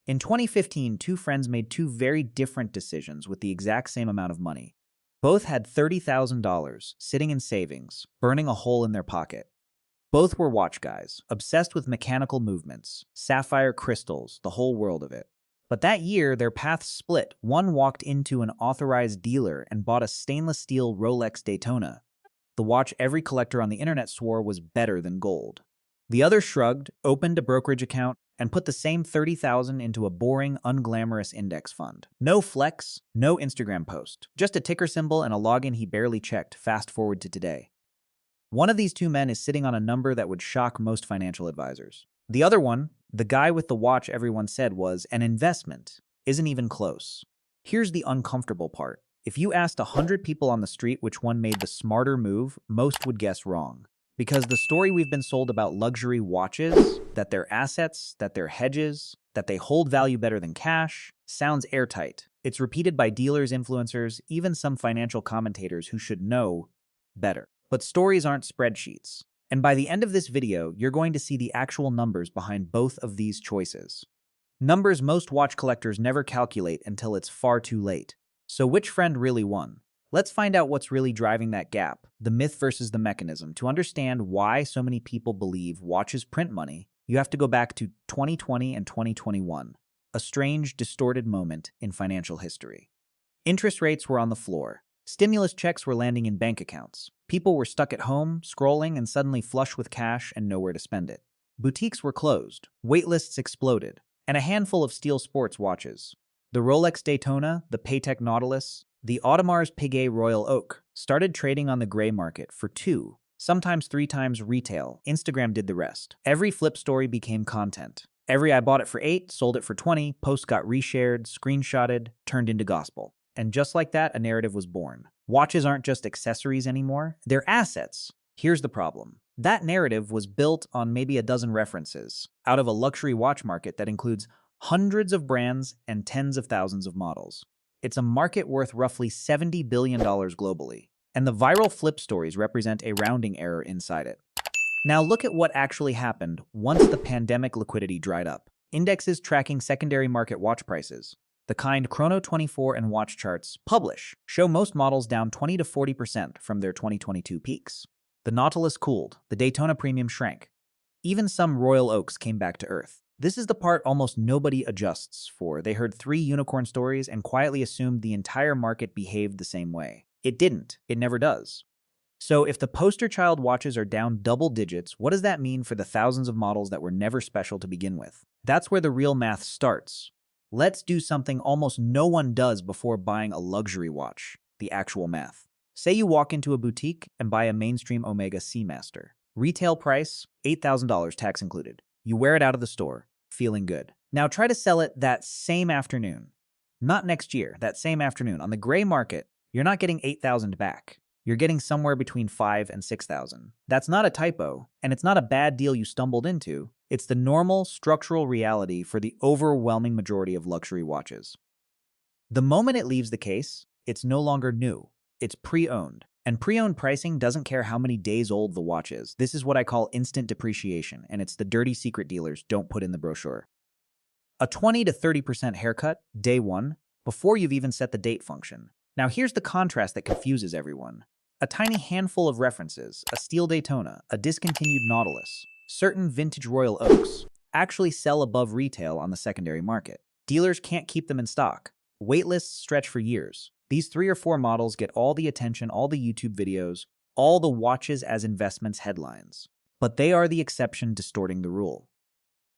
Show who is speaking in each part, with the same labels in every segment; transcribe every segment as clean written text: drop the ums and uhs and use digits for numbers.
Speaker 1: In 2015, two friends made two very different decisions with the exact same amount of money. Both had $30,000 sitting in savings, burning a hole in their pocket. Both were watch guys, obsessed with mechanical movements, sapphire crystals, the whole world of it. But that year, their paths split. One walked into an authorized dealer and bought a stainless steel Rolex Daytona, the watch every collector on the internet swore was better than gold. The other shrugged, opened a brokerage account, and put the same $30,000 into a boring, unglamorous index fund. No flex, no Instagram post, just a ticker symbol and a login he barely checked. Fast forward to today. One of these two men is sitting on a number that would shock most financial advisors. The other one, the guy with the watch everyone said was an investment, isn't even close. Here's the uncomfortable part. If you asked 100 people on the street which one made the smarter move, most would guess wrong. Because the story we've been sold about luxury watches, that they're assets, that they're hedges, that they hold value better than cash, sounds airtight. It's repeated by dealers, influencers, even some financial commentators who should know better. But stories aren't spreadsheets. And by the end of this video, you're going to see the actual numbers behind both of these choices. Numbers most watch collectors never calculate until it's far too late. So which friend really won? Let's find out what's really driving that gap, the myth versus the mechanism. To understand why so many people believe watches print money, you have to go back to 2020 and 2021, a strange, distorted moment in financial history. Interest rates were on the floor. Stimulus checks were landing in bank accounts. People were stuck at home, scrolling, and suddenly flush with cash and nowhere to spend it. Boutiques were closed. Waitlists exploded. And a handful of steel sports watches. The Rolex Daytona, the Patek Nautilus, the Audemars Piguet Royal Oak started trading on the gray market for 2, sometimes 3 times retail. Instagram did the rest. Every flip story became content. Every I bought it for 8, sold it for 20, post got reshared, screenshotted, turned into gospel. And just like that, a narrative was born. Watches aren't just accessories anymore, they're assets. Here's the problem. That narrative was built on maybe a dozen references out of a luxury watch market that includes hundreds of brands and tens of thousands of models. It's a market worth roughly $70 billion globally, and the viral flip stories represent a rounding error inside it. Now look at what actually happened once the pandemic liquidity dried up. Indexes tracking secondary market watch prices, the kind Chrono24 and Watch Charts publish, show most models down 20 to 40% from their 2022 peaks. The Nautilus cooled, the Daytona premium shrank. Even some Royal Oaks came back to earth. This is the part almost nobody adjusts for. They heard 3 unicorn stories and quietly assumed the entire market behaved the same way. It didn't. It never does. So if the poster child watches are down double digits, what does that mean for the thousands of models that were never special to begin with? That's where the real math starts. Let's do something almost no one does before buying a luxury watch, the actual math. Say you walk into a boutique and buy a mainstream Omega Seamaster. Retail price, $8,000 tax included. You wear it out of the store, feeling good. Now try to sell it that same afternoon. Not next year, that same afternoon. On the gray market, you're not getting $8,000 back. You're getting somewhere between $5,000 and $6,000. That's not a typo, and it's not a bad deal you stumbled into. It's the normal structural reality for the overwhelming majority of luxury watches. The moment it leaves the case, it's no longer new. It's pre-owned. And pre-owned pricing doesn't care how many days old the watch is. This is what I call instant depreciation, and it's the dirty secret dealers don't put in the brochure. A 20 to 30% haircut, day 1, before you've even set the date function. Now here's the contrast that confuses everyone. A tiny handful of references, a steel Daytona, a discontinued Nautilus, certain vintage Royal Oaks, actually sell above retail on the secondary market. Dealers can't keep them in stock. Waitlists stretch for years. These 3 or 4 models get all the attention, all the YouTube videos, all the watches as investments headlines. But they are the exception distorting the rule.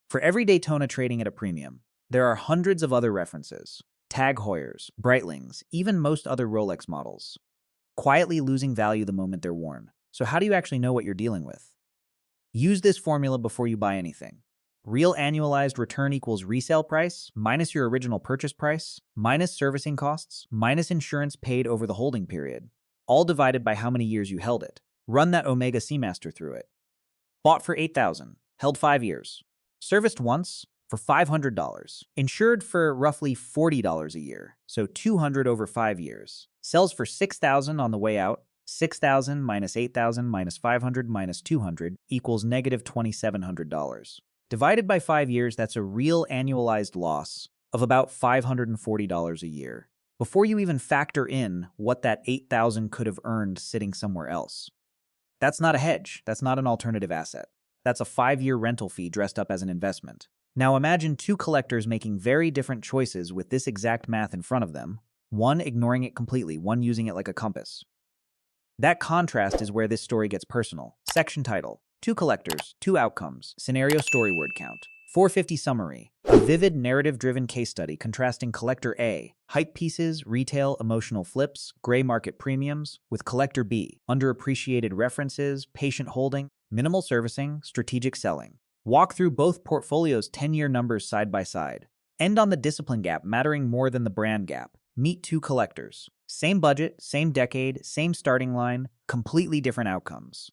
Speaker 1: For every Daytona trading at a premium, there are hundreds of other references. Tag Heuers, Breitlings, even most other Rolex models. Quietly losing value the moment they're worn. So how do you actually know what you're dealing with? Use this formula before you buy anything. Real annualized return equals resale price, minus your original purchase price, minus servicing costs, minus insurance paid over the holding period, all divided by how many years you held it. Run that Omega Seamaster through it. Bought for $8,000, held 5 years. Serviced once for $500. Insured for roughly $40 a year, so $200 over 5 years. Sells for $6,000 on the way out. 6,000 minus 8,000 minus 500 minus 200 equals negative $2,700. Divided by 5 years, that's a real annualized loss of about $540 a year, before you even factor in what that $8,000 could have earned sitting somewhere else. That's not a hedge. That's not an alternative asset. That's a 5-year rental fee dressed up as an investment. Now imagine two collectors making very different choices with this exact math in front of them, one ignoring it completely, one using it like a compass. That contrast is where this story gets personal. Section title: Two collectors, two outcomes. Scenario story word count. 450 summary. A vivid narrative-driven case study contrasting collector A, hype pieces, retail, emotional flips, gray market premiums, with collector B, underappreciated references, patient holding, minimal servicing, strategic selling. Walk through both portfolios' 10-year numbers side by side. End on the discipline gap mattering more than the brand gap. Meet two collectors. Same budget, same decade, same starting line, completely different outcomes.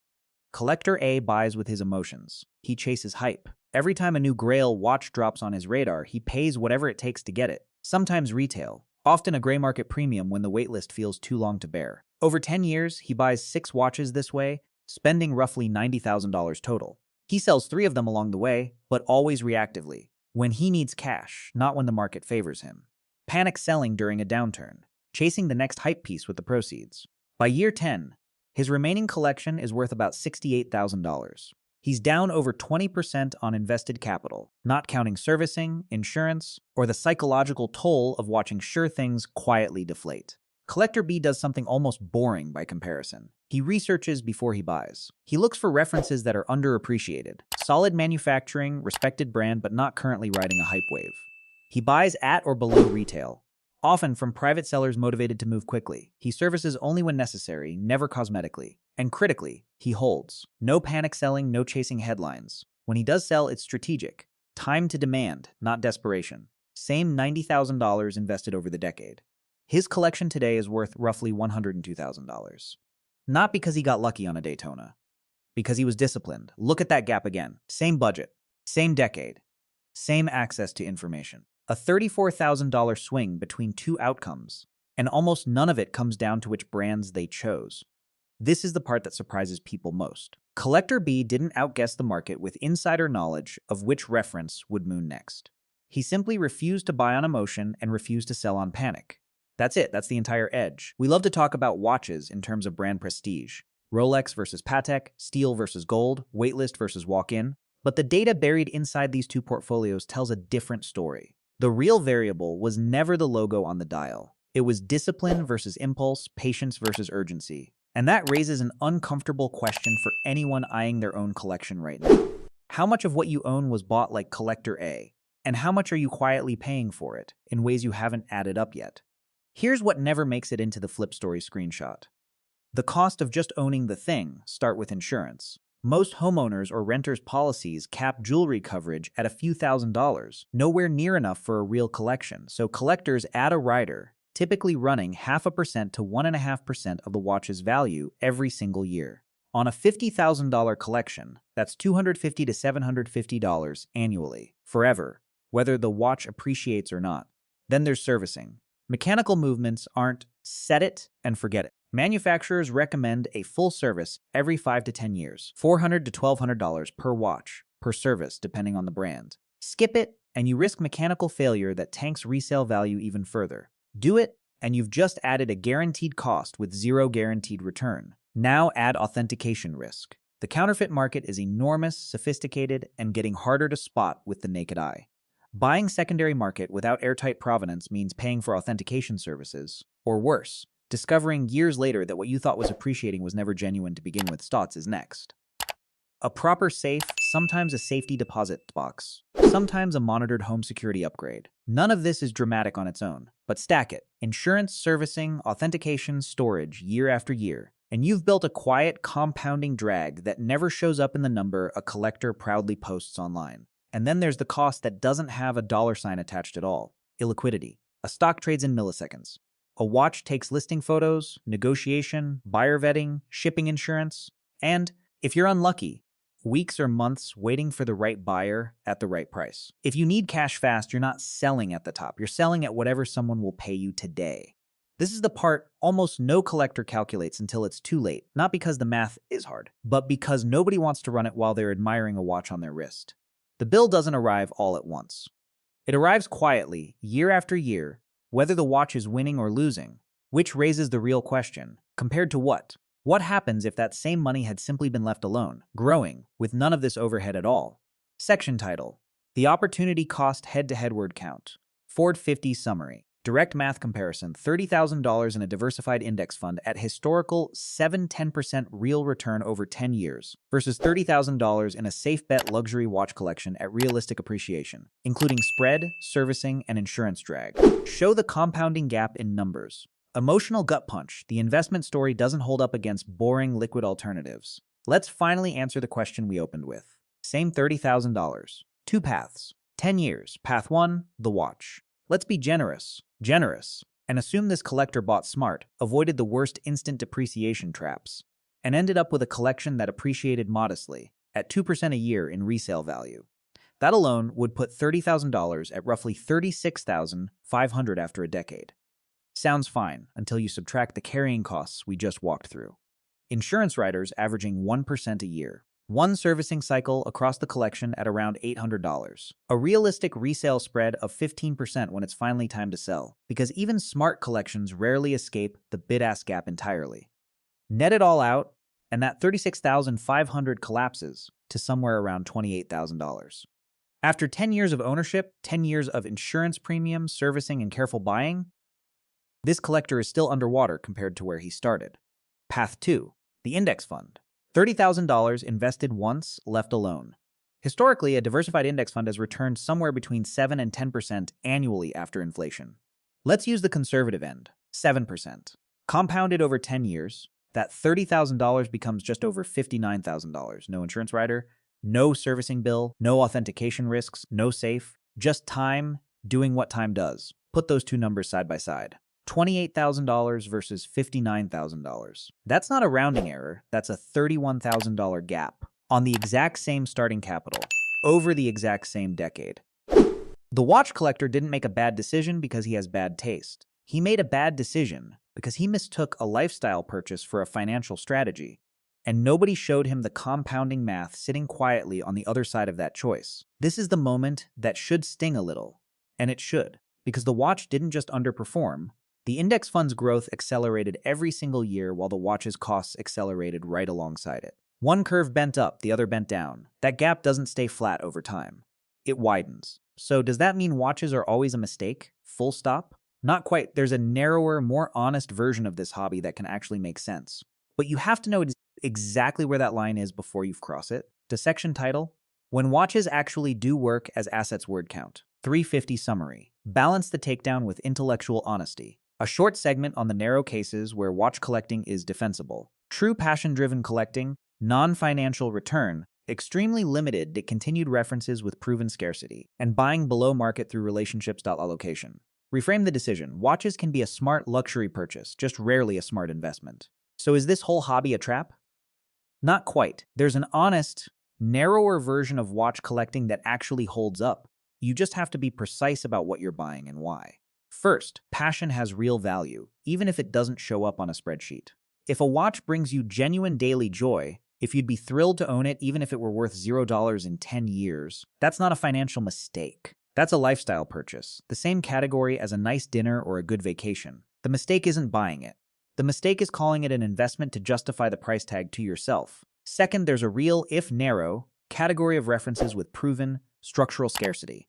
Speaker 1: Collector A buys with his emotions. He chases hype. Every time a new Grail watch drops on his radar, he pays whatever it takes to get it. Sometimes retail, often a gray market premium when the waitlist feels too long to bear. Over 10 years, he buys 6 watches this way, spending roughly $90,000 total. He sells 3 of them along the way, but always reactively, when he needs cash, not when the market favors him. Panic selling during a downturn, chasing the next hype piece with the proceeds. By year 10, his remaining collection is worth about $68,000. He's down over 20% on invested capital, not counting servicing, insurance, or the psychological toll of watching sure things quietly deflate. Collector B does something almost boring by comparison. He researches before he buys. He looks for references that are underappreciated. Solid manufacturing, respected brand, but not currently riding a hype wave. He buys at or below retail, often from private sellers motivated to move quickly. He services only when necessary, never cosmetically. And critically, he holds. No panic selling, no chasing headlines. When he does sell, it's strategic. Time to demand, not desperation. Same $90,000 invested over the decade. His collection today is worth roughly $102,000. Not because he got lucky on a Daytona. Because he was disciplined. Look at that gap again. Same budget, same decade, same access to information. A $34,000 swing between two outcomes, and almost none of it comes down to which brands they chose. This is the part that surprises people most. Collector B didn't outguess the market with insider knowledge of which reference would moon next. He simply refused to buy on emotion and refused to sell on panic. That's it. That's the entire edge. We love to talk about watches in terms of brand prestige. Rolex versus Patek, steel versus gold, waitlist versus walk-in. But the data buried inside these two portfolios tells a different story. The real variable was never the logo on the dial. It was discipline versus impulse, patience versus urgency. And that raises an uncomfortable question for anyone eyeing their own collection right now. How much of what you own was bought like Collector A? And how much are you quietly paying for it in ways you haven't added up yet? Here's what never makes it into the flip story screenshot. The cost of just owning the thing. Start with insurance. Most homeowners or renters' policies cap jewelry coverage at a few $1,000s, nowhere near enough for a real collection. So collectors add a rider, typically running 0.5% to 1.5% of the watch's value every single year. On a $50,000 collection, that's $250 to $750 annually, forever, whether the watch appreciates or not. Then there's servicing. Mechanical movements aren't set it and forget it. Manufacturers recommend a full service every 5 to 10 years, $400 to $1,200 per watch, per service, depending on the brand. Skip it, and you risk mechanical failure that tanks resale value even further. Do it, and you've just added a guaranteed cost with zero guaranteed return. Now add authentication risk. The counterfeit market is enormous, sophisticated, and getting harder to spot with the naked eye. Buying secondary market without airtight provenance means paying for authentication services, or worse, discovering years later that what you thought was appreciating was never genuine to begin with. Stotts is next. A proper safe, sometimes a safety deposit box, sometimes a monitored home security upgrade. None of this is dramatic on its own, but stack it. Insurance, servicing, authentication, storage, year after year. And you've built a quiet, compounding drag that never shows up in the number a collector proudly posts online. And then there's the cost that doesn't have a dollar sign attached at all. Illiquidity. A stock trades in milliseconds. A watch takes listing photos, negotiation, buyer vetting, shipping insurance, and, if you're unlucky, weeks or months waiting for the right buyer at the right price. If you need cash fast, you're not selling at the top. You're selling at whatever someone will pay you today. This is the part almost no collector calculates until it's too late, not because the math is hard, but because nobody wants to run it while they're admiring a watch on their wrist. The bill doesn't arrive all at once. It arrives quietly, year after year, whether the watch is winning or losing, which raises the real question: compared to what? What happens if that same money had simply been left alone, growing, with none of this overhead at all? Section title: The Opportunity Cost Head-to-Head Word Count. Ford 50 Summary. Direct math comparison: $30,000 in a diversified index fund at historical 7-10% real return over 10 years versus $30,000 in a safe bet luxury watch collection at realistic appreciation, including spread, servicing, and insurance drag. Show the compounding gap in numbers. Emotional gut punch: the investment story doesn't hold up against boring liquid alternatives. Let's finally answer the question we opened with. Same $30,000. Two paths. 10 years. Path 1, the watch. Let's be generous, and assume this collector bought smart, avoided the worst instant depreciation traps, and ended up with a collection that appreciated modestly, at 2% a year in resale value. That alone would put $30,000 at roughly $36,500 after a decade. Sounds fine until you subtract the carrying costs we just walked through. Insurance riders averaging 1% a year. One servicing cycle across the collection at around $800. A realistic resale spread of 15% when it's finally time to sell, because even smart collections rarely escape the bid-ask gap entirely. Net it all out, and that $36,500 collapses to somewhere around $28,000. After 10 years of ownership, 10 years of insurance premiums, servicing, and careful buying, this collector is still underwater compared to where he started. Path 2, the index fund. $30,000 invested once, left alone. Historically, a diversified index fund has returned somewhere between 7 and 10% annually after inflation. Let's use the conservative end, 7%. Compounded over 10 years, that $30,000 becomes just over $59,000. No insurance rider, no servicing bill, no authentication risks, no safe, just time doing what time does. Put those two numbers side by side. $28,000 versus $59,000. That's not a rounding error, that's a $31,000 gap on the exact same starting capital over the exact same decade. The watch collector didn't make a bad decision because he has bad taste. He made a bad decision because he mistook a lifestyle purchase for a financial strategy, and nobody showed him the compounding math sitting quietly on the other side of that choice. This is the moment that should sting a little, and it should, because the watch didn't just underperform. The index fund's growth accelerated every single year while the watch's costs accelerated right alongside it. One curve bent up, the other bent down. That gap doesn't stay flat over time. It widens. So does that mean watches are always a mistake? Full stop? Not quite. There's a narrower, more honest version of this hobby that can actually make sense. But you have to know exactly where that line is before you cross it. The section title: When watches actually do work as assets word count. 350 Summary. Balance the takedown with intellectual honesty. A short segment on the narrow cases where watch collecting is defensible. True passion-driven collecting, non-financial return, extremely limited to continued references with proven scarcity, and buying below market through relationships.allocation. Reframe the decision. Watches can be a smart luxury purchase, just rarely a smart investment. So is this whole hobby a trap? Not quite. There's an honest, narrower version of watch collecting that actually holds up. You just have to be precise about what you're buying and why. First, passion has real value, even if it doesn't show up on a spreadsheet. If a watch brings you genuine daily joy, if you'd be thrilled to own it even if it were worth $0 in 10 years, that's not a financial mistake. That's a lifestyle purchase, the same category as a nice dinner or a good vacation. The mistake isn't buying it. The mistake is calling it an investment to justify the price tag to yourself. Second, there's a real, if narrow, category of references with proven structural scarcity.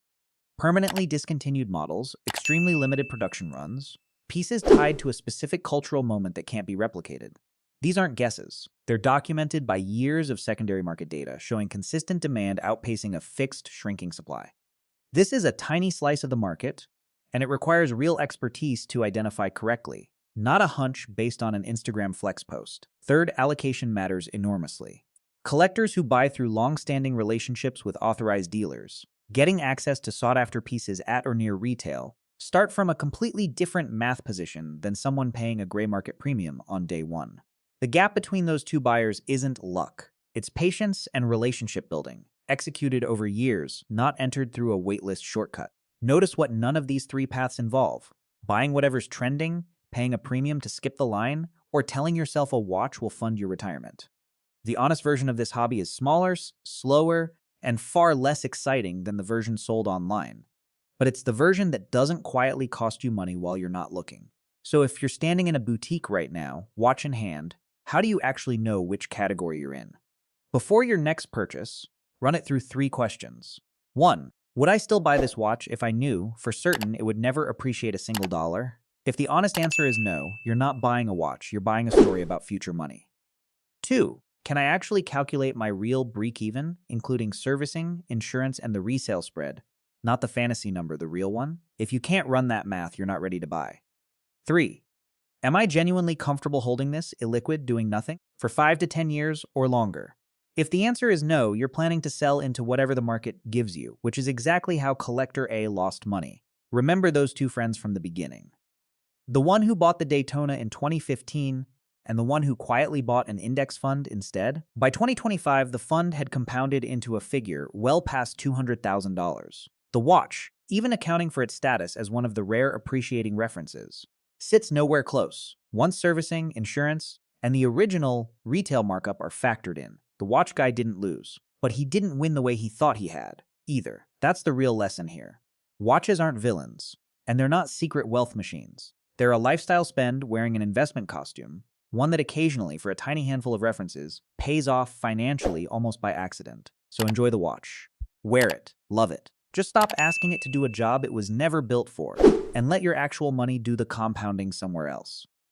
Speaker 1: Permanently discontinued models, extremely limited production runs, pieces tied to a specific cultural moment that can't be replicated. These aren't guesses. They're documented by years of secondary market data showing consistent demand outpacing a fixed, shrinking supply. This is a tiny slice of the market, and it requires real expertise to identify correctly, not a hunch based on an Instagram flex post. Third, allocation matters enormously. Collectors who buy through long-standing relationships with authorized dealers, getting access to sought-after pieces at or near retail, start from a completely different math position than someone paying a gray market premium on day one. The gap between those two buyers isn't luck. It's patience and relationship building, executed over years, not entered through a waitlist shortcut. Notice what none of these three paths involve: buying whatever's trending, paying a premium to skip the line, or telling yourself a watch will fund your retirement. The honest version of this hobby is smaller, slower, and far less exciting than the version sold online. But it's the version that doesn't quietly cost you money while you're not looking. So if you're standing in a boutique right now, watch in hand, how do you actually know which category you're in? Before your next purchase, run it through 3 questions. 1. Would I still buy this watch if I knew for certain it would never appreciate a single dollar? If the honest answer is no, you're not buying a watch, you're buying a story about future money. 2. Can I actually calculate my real break-even, including servicing, insurance, and the resale spread? Not the fantasy number, the real one? If you can't run that math, you're not ready to buy. 3. Am I genuinely comfortable holding this, illiquid, doing nothing, for 5 to 10 years or longer? If the answer is no, you're planning to sell into whatever the market gives you, which is exactly how Collector A lost money. Remember those 2 friends from the beginning. The one who bought the Daytona in 2015 and the one who quietly bought an index fund instead? By 2025, the fund had compounded into a figure well past $200,000. The watch, even accounting for its status as one of the rare appreciating references, sits nowhere close. Once servicing, insurance, and the original retail markup are factored in, the watch guy didn't lose. But he didn't win the way he thought he had, either. That's the real lesson here. Watches aren't villains, and they're not secret wealth machines. They're a lifestyle spend wearing an investment costume, one that occasionally, for a tiny handful of references, pays off financially almost by accident. So enjoy the watch. Wear it. Love it. Just stop asking it to do a job it was never built for, and let your actual money do the compounding somewhere else.